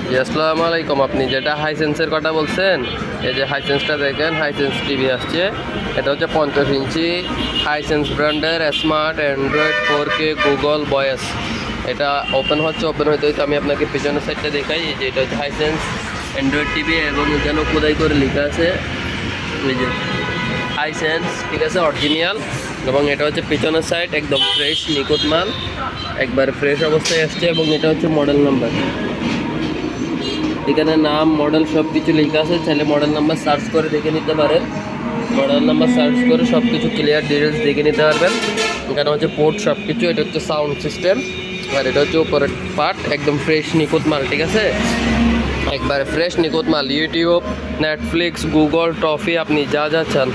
জি আসসালামু আলাইকুম। আপনি যেটা হাইসেন্সের কথা বলছেন, এই যে হাইসেন্সটা দেখেন, হাইসেন্স টিভি আসছে। এটা হচ্ছে 50 ইঞ্চি হাইসেন্স ব্র্যান্ডের smart Android 4K Google voice. এটা ওপেন হইতে আমি আপনাকে পিছনের সাইডটা দেখাই। যে এটা হচ্ছে হাইসেন্স অ্যান্ড্রয়েড টিভি এবং এখানে খোদাই করে লেখা আছে ওই যে হাইসেন্স, ঠিক আছে, অরিজিনাল। এবং এটা হচ্ছে পিছনের সাইড একদম ফ্রেশ নিখুঁত মাল, একবার ফ্রেশ অবস্থায় আসছে। এবং এটা হচ্ছে মডেল নাম্বার, এখানে নাম মডেল সব কিছু লেখা আছে। চাইলে মডেল নাম্বার সার্চ করে দেখে নিতে পারেন। মডেল নাম্বার সার্চ করে সব কিছু ক্লিয়ার ডিটেলস দেখে নিতে পারবেন। এখানে হচ্ছে পোর্ট সব কিছু, এটা হচ্ছে সাউন্ড সিস্টেম, আর এটা হচ্ছে উপরের পার্ট। একদম ফ্রেশ নিখুঁত মাল, ঠিক আছে, একবারে ফ্রেশ নিখুঁত মাল। ইউটিউব, নেটফ্লিক্স, গুগল, টফি, আপনি যা যা চান,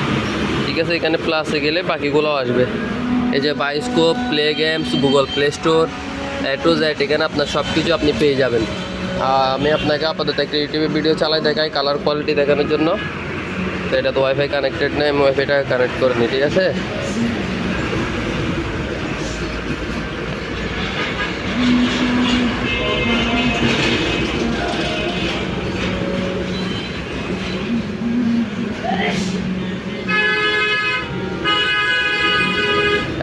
ঠিক আছে। এখানে প্লাসে গেলে বাকিগুলোও আসবে। এই যে bioscope, play games, Google Play Store, A to Z, এখানে আপনার সব কিছু আপনি পেয়ে যাবেন। আমি আপনাকে আপাতত একটা ইউটিউবে ভিডিও চালাই দেখাই কালার কোয়ালিটি দেখানোর জন্য। তো এটা তো ওয়াইফাই কানেক্টেড নেই, আমি ওয়াইফাইটা কানেক্ট করে নিই, ঠিক আছে।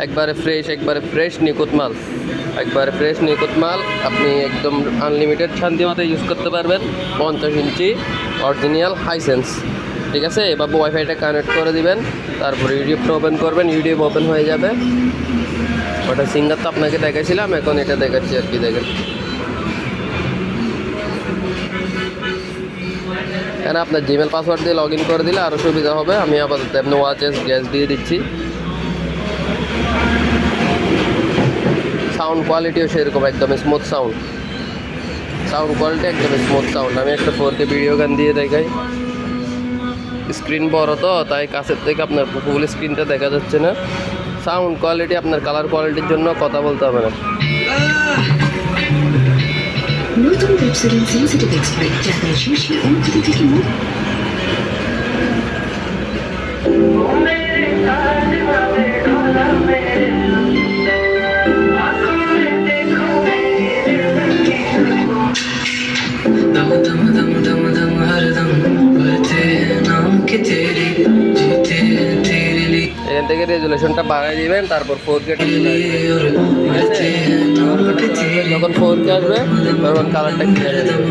একবারে ফ্রেশ নিখুঁত মাল, একবারে ফ্রেশ নিখুঁত মাল। আপনি একদম আনলিমিটেড শান্তি মতো ইউজ করতে পারবেন। 50 ইঞ্চি অরিজিনাল হাইসেন্স, ঠিক আছে। এভাবে ওয়াইফাইটা কানেক্ট করে দিবেন, তারপর ইউটিউবটা ওপেন করবেন, ইউটিউব ওপেন হয়ে যাবে। ওটা সিঙ্গার তো আপনাকে দেখাইছিলাম, এখন এটা দেখাচ্ছি আর কি। দেখেন এখানে আপনার জিমেল পাসওয়ার্ড দিয়ে লগ ইন করে দিলে আরও সুবিধা হবে। আমি আপাতত এমনি ওয়াচেস গ্যাস দিয়ে দিচ্ছি। সাউন্ড কোয়ালিটিও সেরকম একদম স্মুথ সাউন্ড কোয়ালিটি একদম স্মুথ সাউন্ড। আমি একটা 4K ভিডিও গান দিয়ে দেখাই। স্ক্রিন বড় তো, তাই কাছের থেকে আপনার ফুল স্ক্রিনটা দেখা যাচ্ছে না। সাউন্ড কোয়ালিটি, আপনার কালার কোয়ালিটির জন্য কথা বলতে হবে না। নতুন পেপসোডেন্ট সেন্সিটিভ এক্সপ্রেস যাতে শীর্ষে অনুমতি থেকে মুক্ত। এখান থেকে রেজুলেশনটা বাড়াই দিবেন, তারপর 4K যখন 4K আসবে তখন কালারটা ক্লিয়ার হয়ে যাবে।